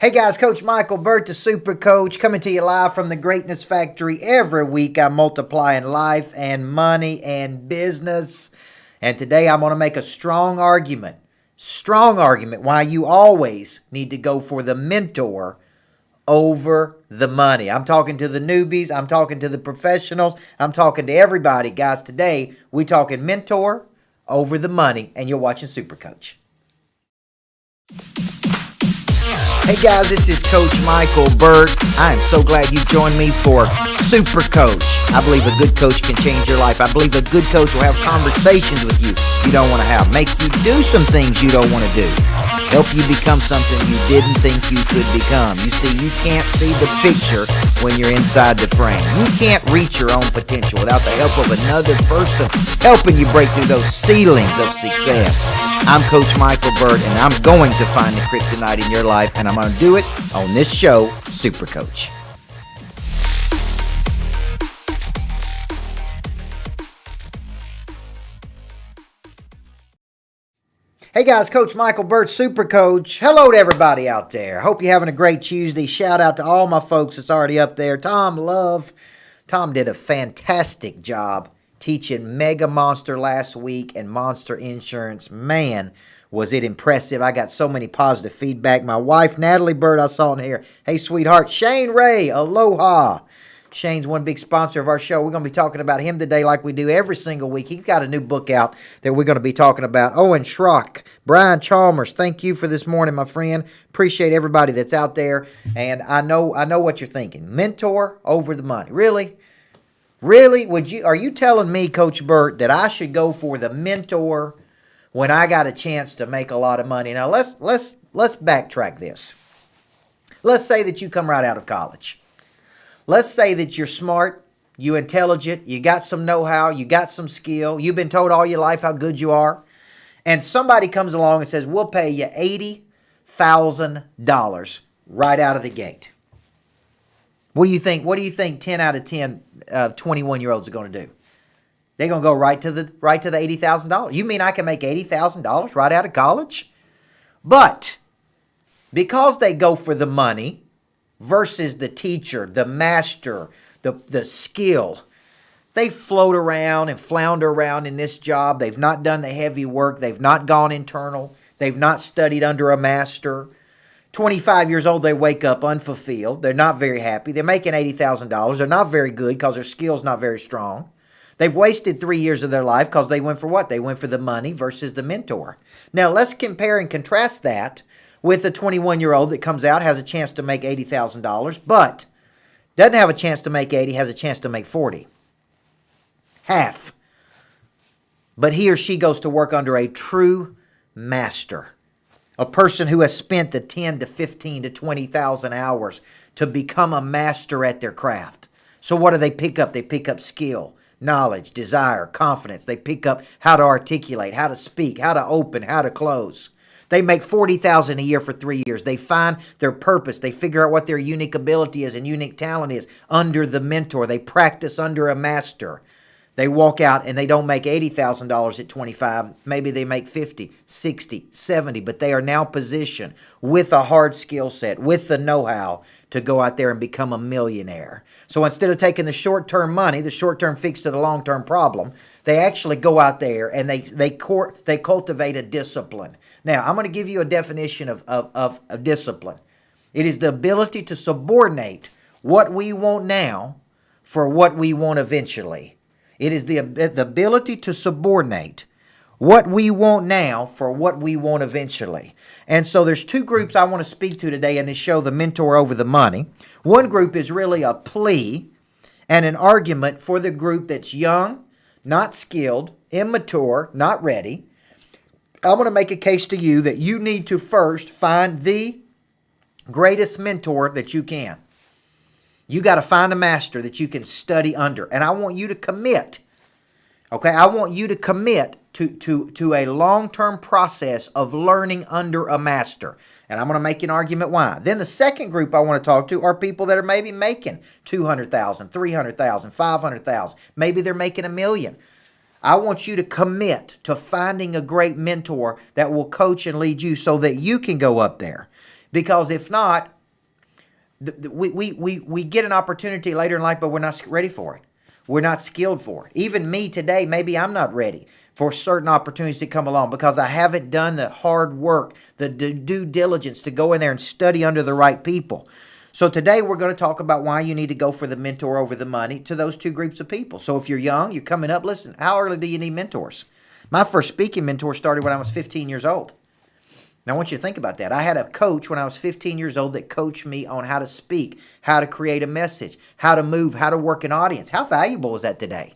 Hey guys, Coach Micheal Burt, the Super Coach, coming to you live from the Greatness Factory. Every week I'm multiplying life and money and business. And today I'm going to make a strong argument why you always need to go for the mentor over the money. I'm talking to the newbies. I'm talking to the professionals. I'm talking to everybody. Guys, today we're talking mentor over the money, and you're watching Super Coach. Hey guys, this is Coach Micheal Burt. I am so glad you joined me for Super Coach. I believe a good coach can change your life. I believe a good coach will have conversations with you don't want to have, make you do some things you don't want to do, help you become something you didn't think you could become. You see, you can't see the picture when you're inside the frame. You can't reach your own potential without the help of another person helping you break through those ceilings of success. I'm Coach Micheal Burt, and I'm going to find the kryptonite in your life, and I'm going to do it on this show, Super Coach. Hey guys, Coach Micheal Burt, Super Coach. Hello to everybody out there. Hope you're having a great Tuesday. Shout out to all my folks that's already up there. Tom did a fantastic job teaching Mega Monster last week and Monster Insurance. Man, was it impressive. I got so many positive feedback. My wife, Natalie Burt, I saw in here. Hey, sweetheart. Shane Ray, aloha. Shane's one big sponsor of our show. We're going to be talking about him today like we do every single week. He's got a new book out that we're going to be talking about. Owen Schrock, Brian Chalmers, thank you for this morning, my friend. Appreciate everybody that's out there. And I know what you're thinking. Mentor over the money. Really? Really? Are you telling me, Coach Burt, that I should go for the mentor when I got a chance to make a lot of money? Now, let's backtrack this. Let's say that you come right out of college. Let's say that you're smart, you're intelligent, you got some know-how, you got some skill, you've been told all your life how good you are, and somebody comes along and says, we'll pay you $80,000 right out of the gate. What do you think? What do you think 10 out of 10 21-year-olds are going to do? They're going to go right to the $80,000. You mean I can make $80,000 right out of college? But because they go for the money versus the teacher, the master, the skill, they float around and flounder around in this job. They've not done the heavy work. They've not gone internal. They've not studied under a master. 25 years old, they wake up unfulfilled. They're not very happy. They're making $80,000. They're not very good because their skill's not very strong. They've wasted 3 years of their life because they went for what? They went for the money versus the mentor. Now, let's compare and contrast that with a 21-year-old that comes out, has a chance to make $80,000, but doesn't have a chance to make 80, has a chance to make 40. Half. But he or she goes to work under a true master, a person who has spent the 10 to 15 to 20,000 hours to become a master at their craft. So what do they pick up? They pick up skill, knowledge, desire, confidence. They pick up how to articulate, how to speak, how to open, how to close. They make $40,000 a year for 3 years. They find their purpose. They figure out what their unique ability is and unique talent is under the mentor. They practice under a master. They walk out and they don't make $80,000 at 25. Maybe they make 50, 60, 70, but they are now positioned with a hard skill set, with the know-how to go out there and become a millionaire. So instead of taking the short-term money, the short-term fix to the long-term problem, they actually go out there and they cultivate a discipline. Now, I'm going to give you a definition of discipline. It is the ability to subordinate what we want now for what we want eventually. It is the ability to subordinate what we want now for what we want eventually. And so there's two groups I want to speak to today in this show, the mentor over the money. One group is really a plea and an argument for the group that's young, not skilled, immature, not ready. I'm going to make a case to you that you need to first find the greatest mentor that you can. You got to find a master that you can study under. And I want you to commit. Okay, I want you to commit to a long-term process of learning under a master. And I'm going to make an argument why. Then the second group I want to talk to are people that are maybe making $200,000, $300,000, $500,000. Maybe they're making $1 million. I want you to commit to finding a great mentor that will coach and lead you so that you can go up there. Because if not, we get an opportunity later in life, but we're not ready for it. We're not skilled for it. Even me today, maybe I'm not ready for certain opportunities to come along because I haven't done the hard work, the due diligence to go in there and study under the right people. So today we're going to talk about why you need to go for the mentor over the money to those two groups of people. So if you're young, you're coming up, listen, how early do you need mentors? My first speaking mentor started when I was 15 years old. Now, I want you to think about that. I had a coach when I was 15 years old that coached me on how to speak, how to create a message, how to move, how to work an audience. How valuable is that today?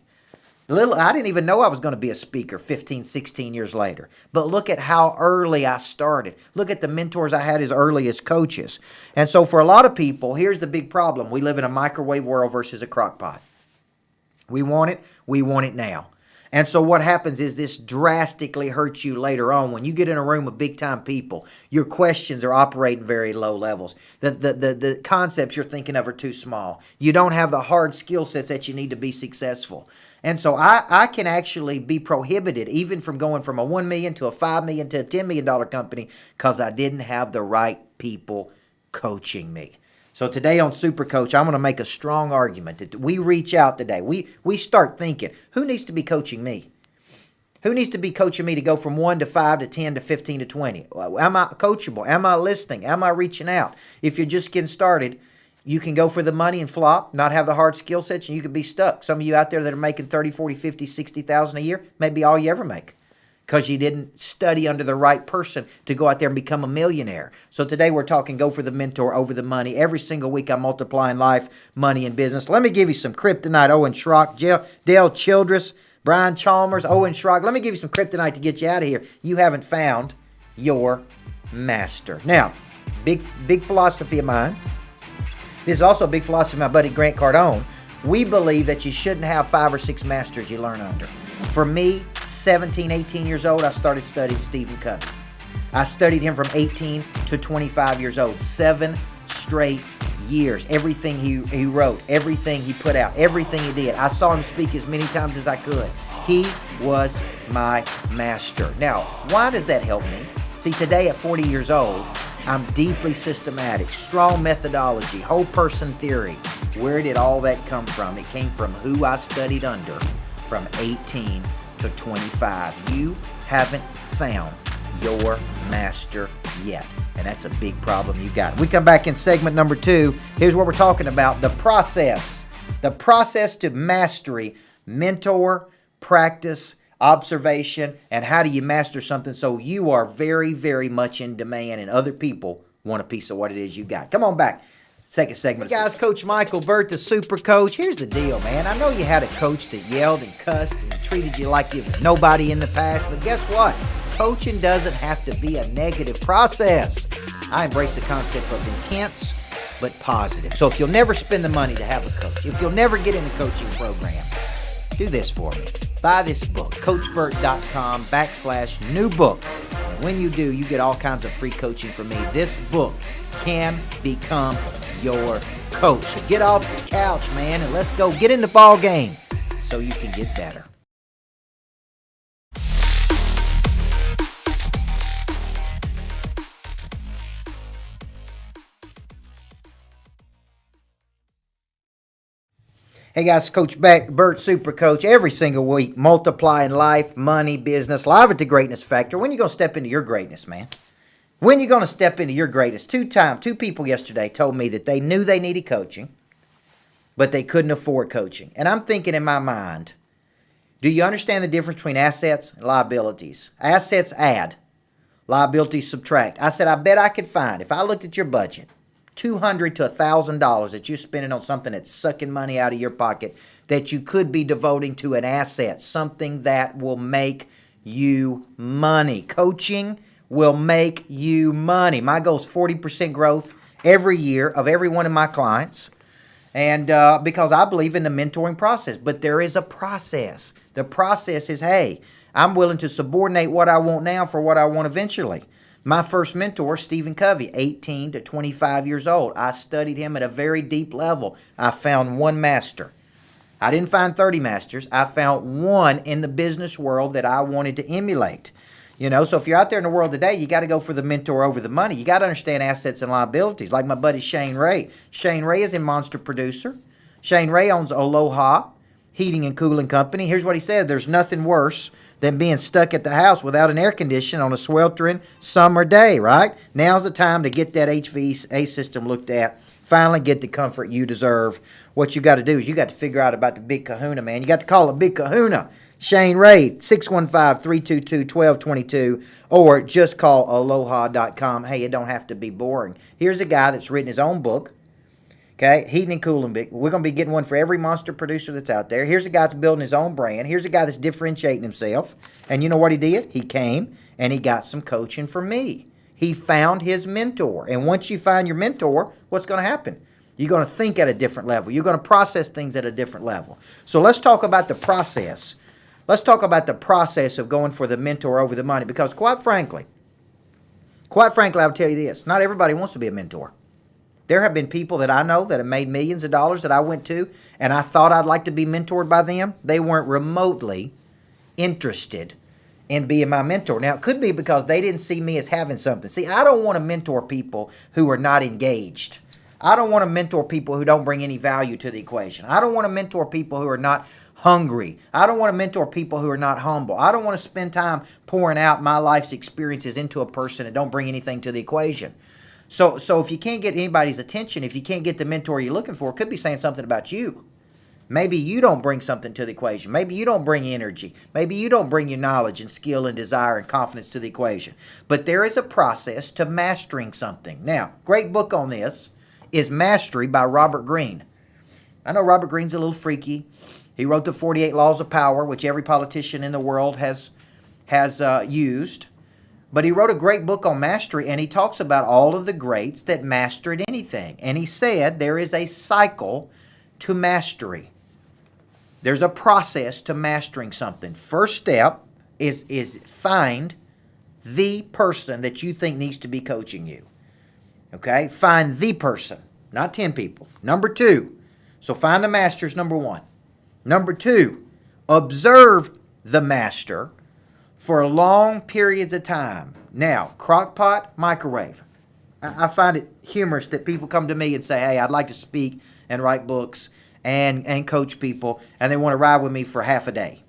I didn't even know I was going to be a speaker 15, 16 years later. But look at how early I started. Look at the mentors I had as early as coaches. And so for a lot of people, here's the big problem. We live in a microwave world versus a crock pot. We want it now. And so what happens is this drastically hurts you later on. When you get in a room of big-time people, your questions are operating very low levels. The concepts you're thinking of are too small. You don't have the hard skill sets that you need to be successful. And so I can actually be prohibited even from going from a $1 million to a $5 million to a $10 million company because I didn't have the right people coaching me. So today on Super Coach, I'm going to make a strong argument that we reach out today. We start thinking, who needs to be coaching me? Who needs to be coaching me to go from 1 to 5 to 10 to 15 to 20? Am I coachable? Am I listening? Am I reaching out? If you're just getting started, you can go for the money and flop, not have the hard skill sets, and you could be stuck. Some of you out there that are making 30, 40, 50, 60,000 a year, maybe all you ever make, because you didn't study under the right person to go out there and become a millionaire. So today we're talking go for the mentor over the money. Every single week I'm multiplying life, money, and business. Let me give you some kryptonite. Owen Schrock, Dale Childress, Brian Chalmers, Owen Schrock. Let me give you some kryptonite to get you out of here. You haven't found your master. Now, big philosophy of mine. This is also a big philosophy of my buddy Grant Cardone. We believe that you shouldn't have 5 or 6 masters you learn under. For me, 17, 18 years old, I started studying Stephen Covey. I studied him from 18 to 25 years old, 7 straight years. Everything he wrote, everything he put out, everything he did. I saw him speak as many times as I could. He was my master. Now, why does that help me? See, today at 40 years old, I'm deeply systematic, strong methodology, whole person theory. Where did all that come from? It came from who I studied under from 18 to 25. You haven't found your master yet. And that's a big problem you got. We come back in segment number 2. Here's what we're talking about. The process. The process to mastery. Mentor, practice, observation, and how do you master something so you are very, very much in demand and other people want a piece of what it is you got. Come on back. Second segment. Hey guys, Coach Micheal Burt, the Super Coach. Here's the deal, man. I know you had a coach that yelled and cussed and treated you like you were nobody in the past, but guess what? Coaching doesn't have to be a negative process. I embrace the concept of intense but positive. So if you'll never spend the money to have a coach, if you'll never get in a coaching program, do this for me. Buy this book, coachburt.com/new book. And when you do, you get all kinds of free coaching from me. This book can become your coach. So get off the couch, man, and let's go get in the ball game so you can get better. Hey guys, Coach Burt, Super Coach, every single week, multiplying life, money, business, live at the Greatness Factor. When you going to step into your greatness, man? When you going to step into your greatness? Two people yesterday told me that they knew they needed coaching, but they couldn't afford coaching. And I'm thinking in my mind, do you understand the difference between assets and liabilities? Assets add, liabilities subtract. I said, I bet I could find, if I looked at your budget, $200 to $1,000 that you're spending on something that's sucking money out of your pocket that you could be devoting to an asset, something that will make you money. Coaching will make you money. My goal is 40% growth every year of every one of my clients, and because I believe in the mentoring process. But there is a process. The process is, hey, I'm willing to subordinate what I want now for what I want eventually. My first mentor, Stephen Covey, 18 to 25 years old. I studied him at a very deep level. I found one master. I didn't find 30 masters. I found one in the business world that I wanted to emulate. You know, so if you're out there in the world today, you got to go for the mentor over the money. You got to understand assets and liabilities. Like my buddy Shane Ray. Shane Ray is a monster producer. Shane Ray owns Aloha Heating and Cooling Company. Here's what he said. There's nothing worse than being stuck at the house without an air conditioner on a sweltering summer day, right? Now's the time to get that HVAC system looked at. Finally get the comfort you deserve. What you got to do is you got to figure out about the big kahuna, man. You got to call a big kahuna. Shane Ray, 615-322-1222, or just call aloha.com. Hey, it don't have to be boring. Here's a guy that's written his own book, okay, Heating and Cooling. We're going to be getting one for every monster producer that's out there. Here's a guy that's building his own brand. Here's a guy that's differentiating himself. And you know what he did? He came and he got some coaching from me. He found his mentor. And once you find your mentor, what's going to happen? You're going to think at a different level. You're going to process things at a different level. So let's talk about the process. Let's talk about the process of going for the mentor over the money, because quite frankly, I'll tell you this. Not everybody wants to be a mentor. There have been people that I know that have made millions of dollars that I went to, and I thought I'd like to be mentored by them. They weren't remotely interested in being my mentor. Now, it could be because they didn't see me as having something. See, I don't want to mentor people who are not engaged. I don't want to mentor people who don't bring any value to the equation. I don't want to mentor people who are not hungry. I don't want to mentor people who are not humble. I don't want to spend time pouring out my life's experiences into a person that don't bring anything to the equation. So if you can't get anybody's attention, if you can't get the mentor you're looking for, it could be saying something about you. Maybe you don't bring something to the equation. Maybe you don't bring energy. Maybe you don't bring your knowledge and skill and desire and confidence to the equation. But there is a process to mastering something. Now, great book on this is Mastery by Robert Greene. I know Robert Greene's a little freaky. He wrote the 48 Laws of Power, which every politician in the world has used. But he wrote a great book on mastery, and he talks about all of the greats that mastered anything. And he said there is a cycle to mastery. There's a process to mastering something. First step is find the person that you think needs to be coaching you. Okay? Find the person, not 10 people. Number 2, so find the master's number 1. Number 2, observe the master for long periods of time. Now, crock pot, microwave. I find it humorous that people come to me and say, hey, I'd like to speak and write books and coach people, and they want to ride with me for half a day.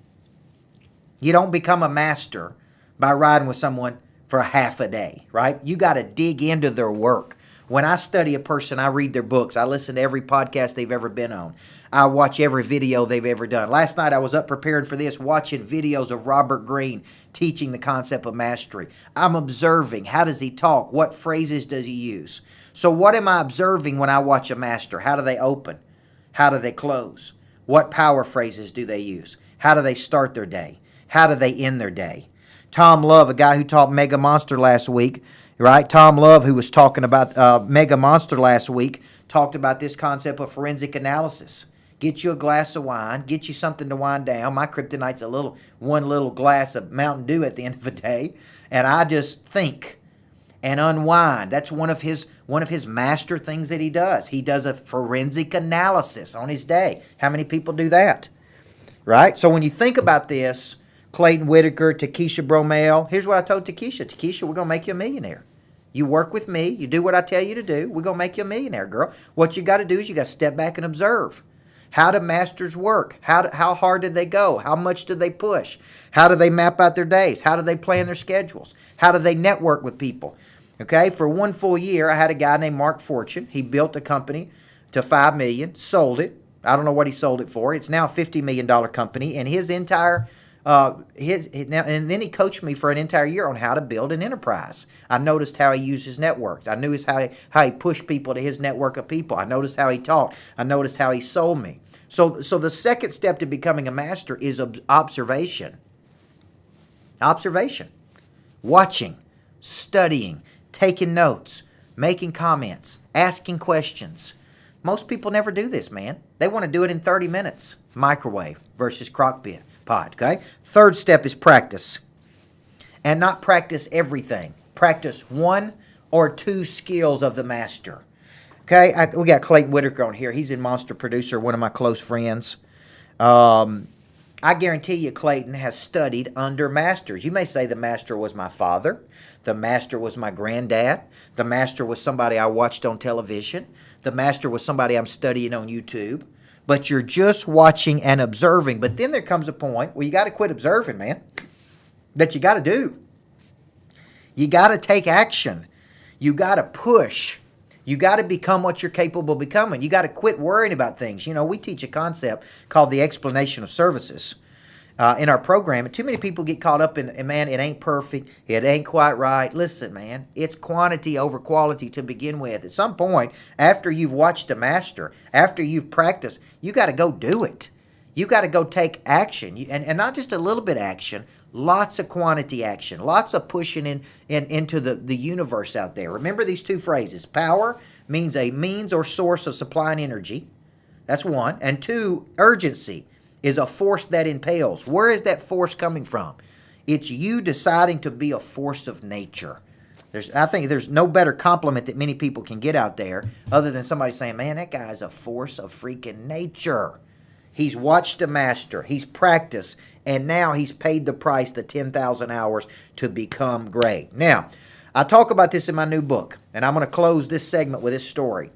You don't become a master by riding with someone for half a day, right? You got to dig into their work. When I study a person, I read their books. I listen to every podcast they've ever been on. I watch every video they've ever done. Last night I was up preparing for this, watching videos of Robert Greene teaching the concept of mastery. I'm observing. How does he talk? What phrases does he use? So what am I observing when I watch a master? How do they open? How do they close? What power phrases do they use? How do they start their day? How do they end their day? Tom Love, a guy who taught Mega Monster last week, right? Tom Love, who was talking about Mega Monster last week, talked about this concept of forensic analysis. Get you a glass of wine, get you something to wind down. My kryptonite's one little glass of Mountain Dew at the end of the day, and I just think and unwind. That's one of his master things that he does. He does a forensic analysis on his day. How many people do that? Right? So when you think about this, Clayton Whitaker, Takesha Bromell. Here's what I told Takesha. Takesha, we're going to make you a millionaire. You work with me. You do what I tell you to do. We're going to make you a millionaire, girl. What you got to do is you got to step back and observe. How do masters work? How hard did they go? How much did they push? How do they map out their days? How do they plan their schedules? How do they network with people? Okay, for one full year, I had a guy named Mark Fortune. He built a company to $5 million, sold it. I don't know what he sold it for. It's now a $50 million company, and his entire and then he coached me for an entire year on how to build an enterprise. I noticed how he used his networks. I knew how he pushed people to his network of people. I noticed how he talked. I noticed how he sold me. So the second step to becoming a master is observation. Observation. Watching, studying, taking notes, making comments, asking questions. Most people never do this, man. They want to do it in 30 minutes. Microwave versus crock pot, okay? Third step is practice. And not practice everything. Practice 1 or 2 skills of the master. Okay, we got Clayton Whitaker on here. He's a monster producer, one of my close friends. I guarantee you Clayton has studied under masters. You may say the master was my father. The master was my granddad. The master was somebody I watched on television. The master was somebody I'm studying on YouTube. But you're just watching and observing. But then there comes a point where you got to quit observing, man. That you got to do. You got to take action. You got to push. You got to become what you're capable of becoming. You got to quit worrying about things. You know, we teach a concept called the explanation of services in our program. And too many people get caught up in, man, it ain't perfect. It ain't quite right. Listen, man, it's quantity over quality to begin with. At some point, after you've watched a master, after you've practiced, you got to go do it. You got to go take action, and not just a little bit action, lots of quantity action, lots of pushing into the universe out there. Remember these two phrases. Power means a means or source of supplying energy. That's one. And two, urgency is a force that impels. Where is that force coming from? It's you deciding to be a force of nature. I think there's no better compliment that many people can get out there other than somebody saying, man, that guy's a force of freaking nature. He's watched a master, he's practiced, and now he's paid the price, the 10,000 hours to become great. Now, I talk about this in my new book, and I'm going to close this segment with this story.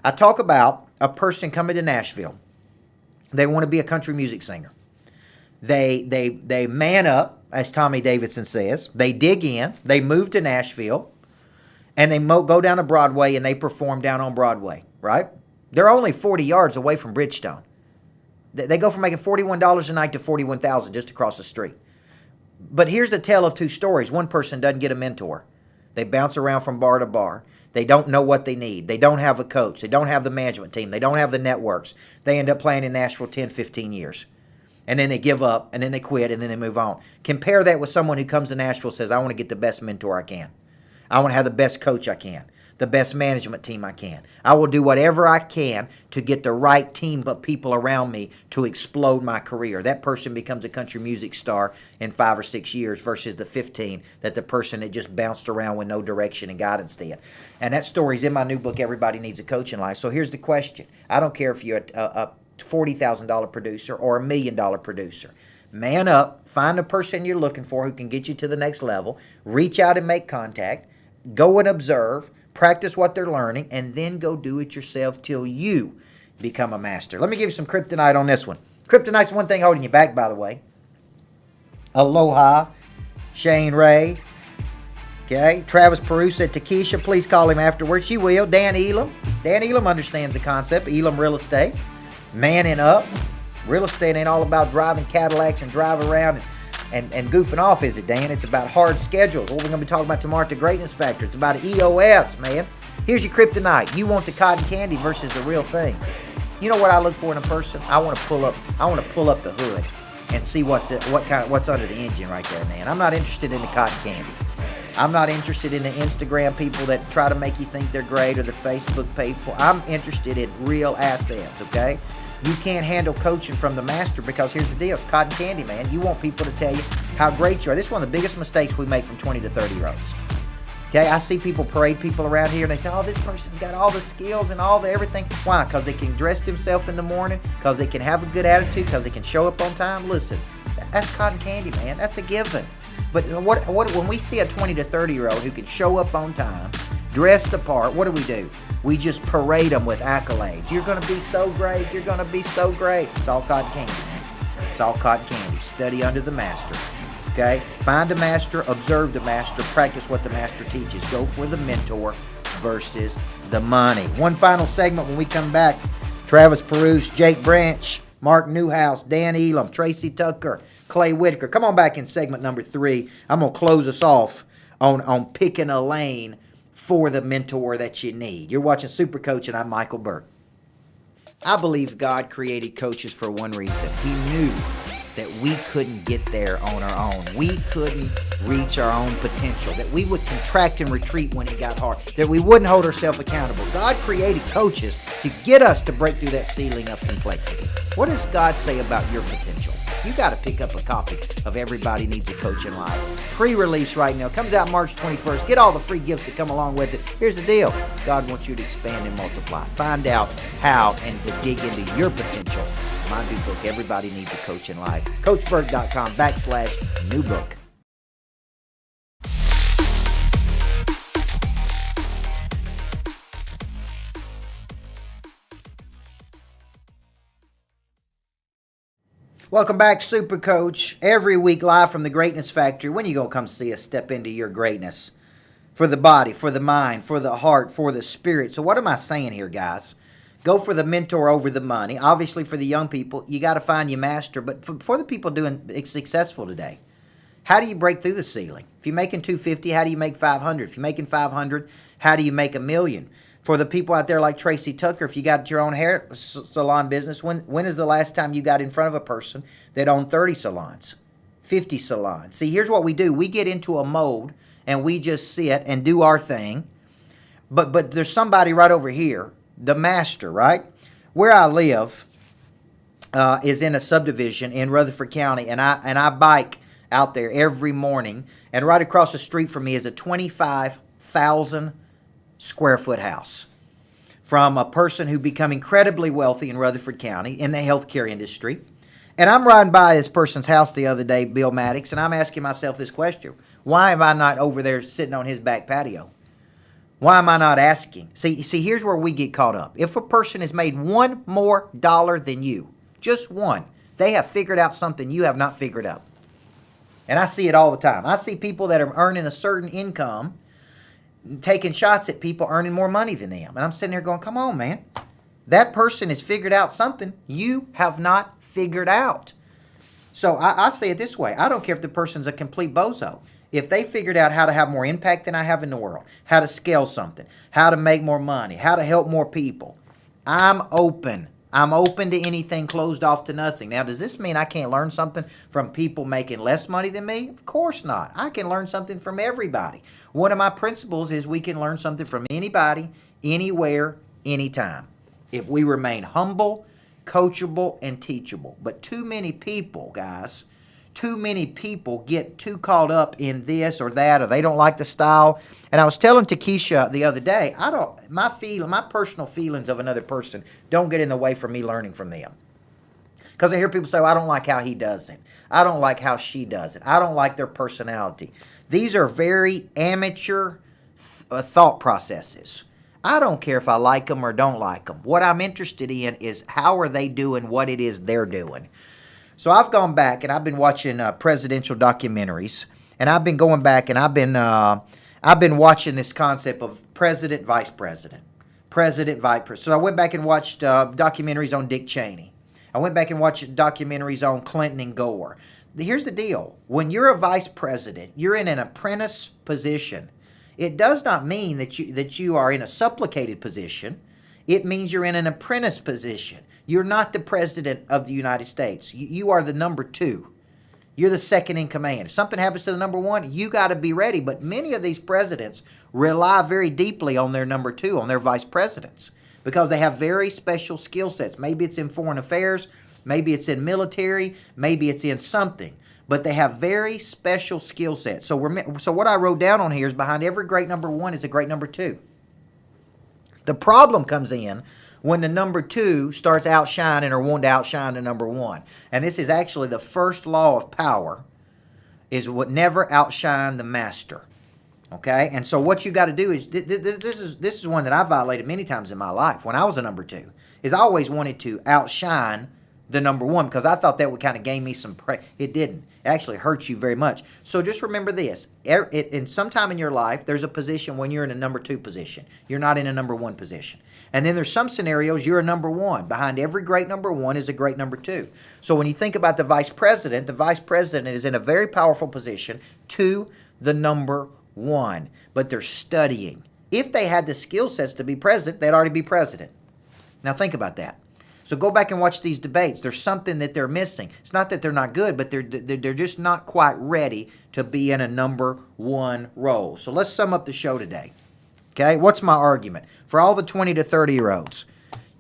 I talk about a person coming to Nashville. They want to be a country music singer. They man up, as Tommy Davidson says. They dig in, they move to Nashville, and they go down to Broadway, and they perform down on Broadway, right? They're only 40 yards away from Bridgestone. They go from making $41 a night to $41,000 just across the street. But here's the tale of two stories. One person doesn't get a mentor. They bounce around from bar to bar. They don't know what they need. They don't have a coach. They don't have the management team. They don't have the networks. They end up playing in Nashville 10, 15 years. And then they give up, and then they quit, and then they move on. Compare that with someone who comes to Nashville and says, I want to get the best mentor I can. I want to have the best coach I can. The best management team I can. I will do whatever I can to get the right team of people around me to explode my career. That person becomes a country music star in 5 or 6 years versus the 15 that the person that just bounced around with no direction and guidance did. And that story's in my new book, Everybody Needs a Coach in Life. So here's the question. I don't care if you're a $40,000 producer or $1 million producer. Man up, find the person you're looking for who can get you to the next level, reach out and make contact, go and observe, practice what they're learning, and then go do it yourself till you become a master. Let me give you some kryptonite on this one. Kryptonite's one thing holding you back, by the way. Aloha, Shane Ray. Okay, Travis Peru said, Takesha, please call him afterwards. She will. Dan Elam. Dan Elam understands the concept. Elam Real Estate. Manning up. Real estate ain't all about driving Cadillacs and driving around and goofing off, is it, Dan? It's about hard schedules. What we're going to be talking about tomorrow at the Greatness Factor. It's about EOS, man. Here's your kryptonite. You want the cotton candy versus the real thing. You know what I look for in a person? I want to pull up the hood and see what's under the engine right there, man. I'm not interested in the cotton candy. I'm not interested in the Instagram people that try to make you think they're great or the Facebook people. I'm interested in real assets, okay? You can't handle coaching from the master because here's the deal. It's cotton candy, man. You want people to tell you how great you are. This is one of the biggest mistakes we make from 20 to 30-year-olds. Okay, I see people parade people around here and they say, oh, this person's got all the skills and all the everything. Why? Because they can dress themselves in the morning, because they can have a good attitude, because they can show up on time. Listen, that's cotton candy, man. That's a given. But when we see a 20 to 30-year-old who can show up on time, dress the part, what do? We just parade them with accolades. You're going to be so great. You're going to be so great. It's all cotton candy, man. It's all cotton candy. Study under the master. Okay? Find a master, observe the master, practice what the master teaches. Go for the mentor versus the money. One final segment when we come back. Travis Perouse, Jake Branch, Mark Newhouse, Dan Elam, Tracy Tucker, Clay Whitaker. Come on back in segment number 3. I'm going to close us off on picking a lane for the mentor that you need. You're watching Super Coach, and I'm Micheal Burt. I believe God created coaches for one reason. He knew that we couldn't get there on our own. We couldn't reach our own potential, that we would contract and retreat when it got hard, that we wouldn't hold ourselves accountable. God created coaches to get us to break through that ceiling of complexity. What does God say about your potential? You got to pick up a copy of Everybody Needs a Coach in Life. Pre-release right now. Comes out March 21st. Get all the free gifts that come along with it. Here's the deal. God wants you to expand and multiply. Find out how and to dig into your potential my new book, Everybody Needs a Coach in Life. CoachBurt.com/new book. Welcome back, Super Coach. Every week live from the Greatness Factory. When are you going to come see us step into your greatness? For the body, for the mind, for the heart, for the spirit. So what am I saying here, guys? Go for the mentor over the money. Obviously, for the young people, you got to find your master. But for the people doing successful today, how do you break through the ceiling? If you're making $250, how do you make $500? If you're making $500, how do you make $1 million? For the people out there like Tracy Tucker, if you got your own hair salon business, when is the last time you got in front of a person that owned 30 salons, 50 salons? See, here's what we do. We get into a mode and we just sit and do our thing. But there's somebody right over here, the master, right? Where I live is in a subdivision in Rutherford County, and I bike out there every morning. And right across the street from me is a 25,000 square foot house from a person who become incredibly wealthy in Rutherford County in the healthcare industry. And I'm riding by this person's house the other day, Bill Maddox, and I'm asking myself this question. Why am I not over there sitting on his back patio? Why am I not asking? See, here's where we get caught up. If a person has made $1 more than you, just one, they have figured out something you have not figured out. And I see it all the time. I see people that are earning a certain income taking shots at people earning more money than them. And I'm sitting there going, come on, man. That person has figured out something you have not figured out. So I say it this way. I don't care if the person's a complete bozo. If they figured out how to have more impact than I have in the world, how to scale something, how to make more money, how to help more people, I'm open. I'm open to anything, closed off to nothing. Now, does this mean I can't learn something from people making less money than me? Of course not. I can learn something from everybody. One of my principles is we can learn something from anybody, anywhere, anytime, if we remain humble, coachable, and teachable. But too many people, guys, too many people get too caught up in this or that, or they don't like the style. And I was telling Takesha the other day, my personal feelings of another person don't get in the way from me learning from them. Because I hear people say, well, I don't like how he does it. I don't like how she does it. I don't like their personality. These are very amateur thought processes. I don't care if I like them or don't like them. What I'm interested in is how are they doing what it is they're doing. So I've gone back and I've been watching presidential documentaries, and I've been going back and I've been watching this concept of president, vice president, president, vice president. So I went back and watched documentaries on Dick Cheney. I went back and watched documentaries on Clinton and Gore. Here's the deal. When you're a vice president, you're in an apprentice position. It does not mean that you are in a supplicated position. It means you're in an apprentice position. You're not the president of the United States. You are the number 2. You're the second in command. If something happens to the number 1, you got to be ready. But many of these presidents rely very deeply on their number 2, on their vice presidents, because they have very special skill sets. Maybe it's in foreign affairs. Maybe it's in military. Maybe it's in something. But they have very special skill sets. So what I wrote down on here is behind every great number 1 is a great number 2. The problem comes in when the number 2 starts outshining or wanting to outshine the number 1. And this is actually the first law of power, is what never outshine the master. Okay? And so what you got to do is, this is one that I violated many times in my life when I was a number 2, is I always wanted to outshine the number 1 because I thought that would kind of gain me some It didn't. It actually hurts you very much. So just remember this. In some time in your life, there's a position when you're in a number 2 position. You're not in a number 1 position. And then there's some scenarios you're a number 1. Behind every great number 1 is a great number 2. So when you think about the vice president is in a very powerful position to the number 1. But they're studying. If they had the skill sets to be president, they'd already be president. Now think about that. So go back and watch these debates. There's something that they're missing. It's not that they're not good, but they're just not quite ready to be in a number 1 role. So let's sum up the show today. Okay, what's my argument? For all the 20 to 30-year-olds,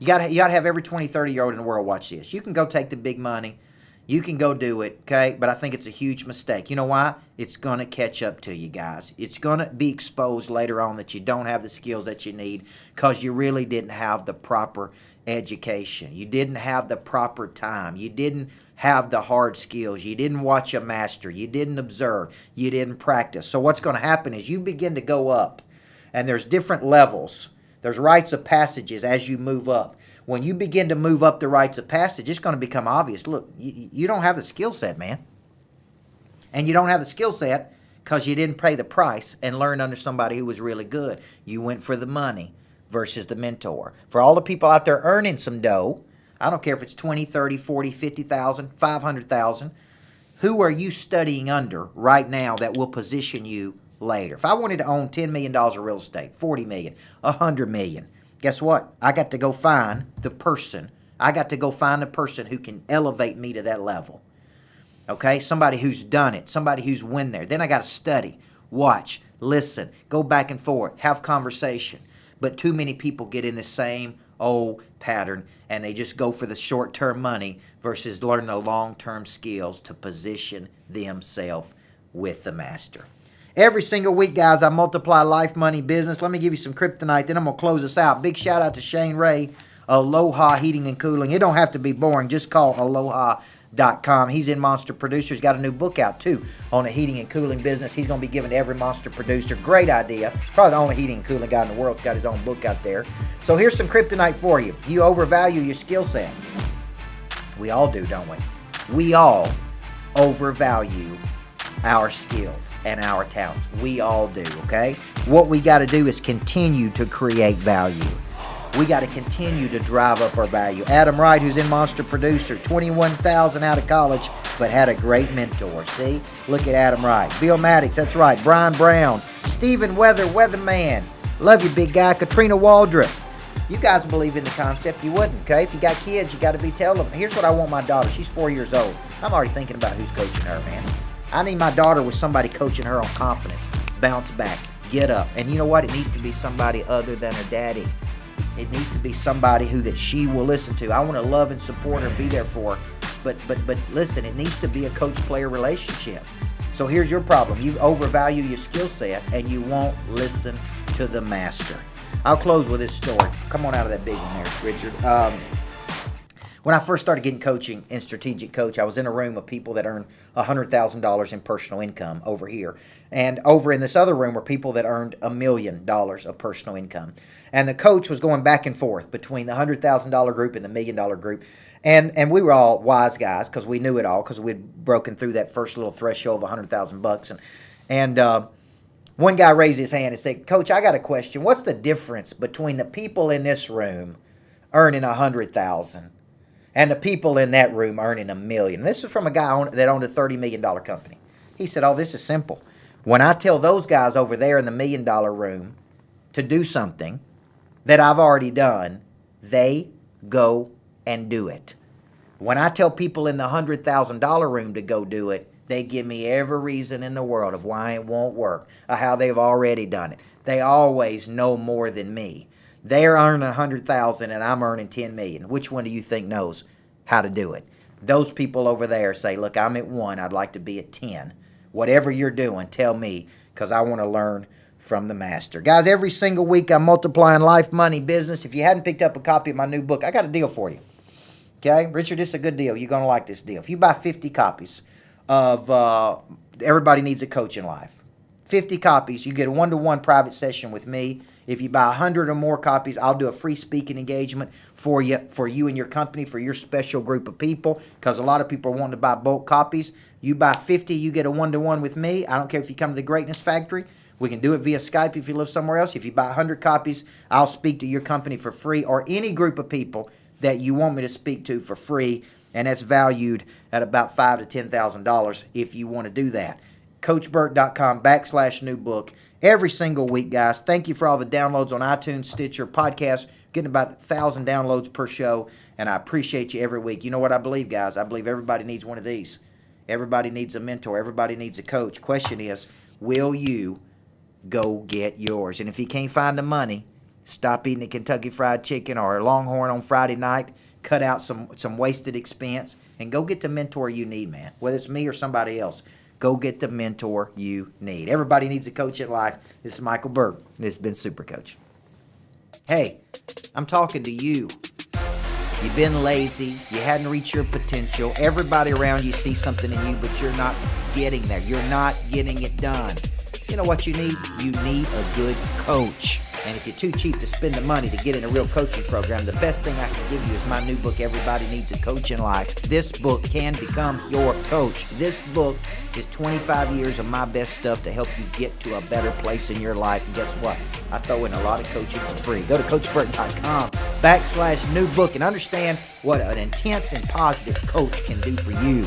you got to have every 20, 30-year-old in the world watch this. You can go take the big money. You can go do it, okay? But I think it's a huge mistake. You know why? It's going to catch up to you guys. It's going to be exposed later on that you don't have the skills that you need because you really didn't have the proper education. You didn't have the proper time. You didn't have the hard skills. You didn't watch a master. You didn't observe. You didn't practice. So what's going to happen is you begin to go up, and there's different levels. There's rites of passages as you move up. When you begin to move up the rites of passage, it's going to become obvious. Look, you don't have the skill set, man. And you don't have the skill set because you didn't pay the price and learn under somebody who was really good. You went for the money versus the mentor. For all the people out there earning some dough, I don't care if it's 20, 30, 40, 50,000, 500,000, who are you studying under right now that will position you later? If I wanted to own $10 million of real estate, $40 million, $100 million, guess what? I got to go find the person. I got to go find the person who can elevate me to that level. Okay? Somebody who's done it. Somebody who's went there. Then I got to study, watch, listen, go back and forth, have conversation. But too many people get in the same old pattern and they just go for the short-term money versus learning the long-term skills to position themselves with the master. Every single week, guys, I multiply life, money, business. Let me give you some kryptonite, then I'm going to close us out. Big shout out to Shane Ray, Aloha Heating and Cooling. It don't have to be boring. Just call aloha.com. He's in Monster Producer. He's got a new book out, too, on the heating and cooling business. He's going to be giving to every Monster Producer. Great idea. Probably the only heating and cooling guy in the world that's got his own book out there. So here's some kryptonite for you. You overvalue your skill set. We all do, don't we? We all overvalue our skills and our talents. We all do, okay? What we got to do is continue to create value. We got to continue to drive up our value. Adam Wright, who's in Monster Producer, 21,000 out of college, but had a great mentor. See? Look at Adam Wright. Bill Maddox, that's right. Brian Brown. Stephen Weatherman. Love you, big guy. Katrina Waldrop. You guys believe in the concept. You wouldn't, okay? If you got kids, you got to be telling them. Here's what I want my daughter. She's 4 years old. I'm already thinking about who's coaching her, man. I need my daughter with somebody coaching her on confidence. Bounce back. Get up. And you know what? It needs to be somebody other than her daddy. It needs to be somebody who that she will listen to. I want to love and support her, be there for her. But listen, it needs to be a coach-player relationship. So here's your problem. You overvalue your skill set and you won't listen to the master. I'll close with this story. Come on out of that big one there, Richard. When I first started getting coaching in Strategic Coach, I was in a room of people that earned $100,000 in personal income over here. And over in this other room were people that earned $1 million of personal income. And the coach was going back and forth between the $100,000 group and the $1 million group. And we were all wise guys because we knew it all because we'd broken through that first little threshold of $100,000. And one guy raised his hand and said, "Coach, I got a question. What's the difference between the people in this room earning $100,000 and the people in that room earning $1 million?" This is from a guy that owned a $30 million company. He said, "Oh, this is simple. When I tell those guys over there in the $1 million room to do something that I've already done, they go and do it. When I tell people in the $100,000 room to go do it, they give me every reason in the world of why it won't work, or how they've already done it. They always know more than me. They're earning $100,000 and I'm earning $10 million. Which one do you think knows how to do it?" Those people over there say, "Look, I'm at 1. I'd like to be at 10. Whatever you're doing, tell me because I want to learn from the master." Guys, every single week I'm multiplying life, money, business. If you hadn't picked up a copy of my new book, I got a deal for you. Okay? Richard, this is a good deal. You're going to like this deal. If you buy 50 copies of Everybody Needs a Coach in Life, 50 copies, you get a one-to-one private session with me. If you buy 100 or more copies, I'll do a free speaking engagement for you and your company, for your special group of people, because a lot of people are wanting to buy bulk copies. You buy 50, you get a one-to-one with me. I don't care if you come to the Greatness Factory. We can do it via Skype if you live somewhere else. If you buy 100 copies, I'll speak to your company for free, or any group of people that you want me to speak to for free, and that's valued at about $5,000 to $10,000 if you want to do that. CoachBurt.com/new book. Every single week, guys. Thank you for all the downloads on iTunes, Stitcher, podcast. Getting about 1,000 downloads per show, and I appreciate you every week. You know what I believe, guys? I believe everybody needs one of these. Everybody needs a mentor. Everybody needs a coach. Question is, will you go get yours? And if you can't find the money, stop eating the Kentucky Fried Chicken or Longhorn on Friday night. cut out some wasted expense, and go get the mentor you need, man. Whether it's me or somebody else, go get the mentor you need. Everybody needs a coach in life. This is Micheal Burt. This has been Super Coach. Hey, I'm talking to you. You've been lazy. You hadn't reached your potential. Everybody around you sees something in you, but you're not getting there. You're not getting it done. You know what you need? You need a good coach. And if you're too cheap to spend the money to get in a real coaching program, the best thing I can give you is my new book, Everybody Needs a Coach in Life. This book can become your coach. This book is 25 years of my best stuff to help you get to a better place in your life. And guess what? I throw in a lot of coaching for free. Go to CoachBurt.com/new book and understand what an intense and positive coach can do for you.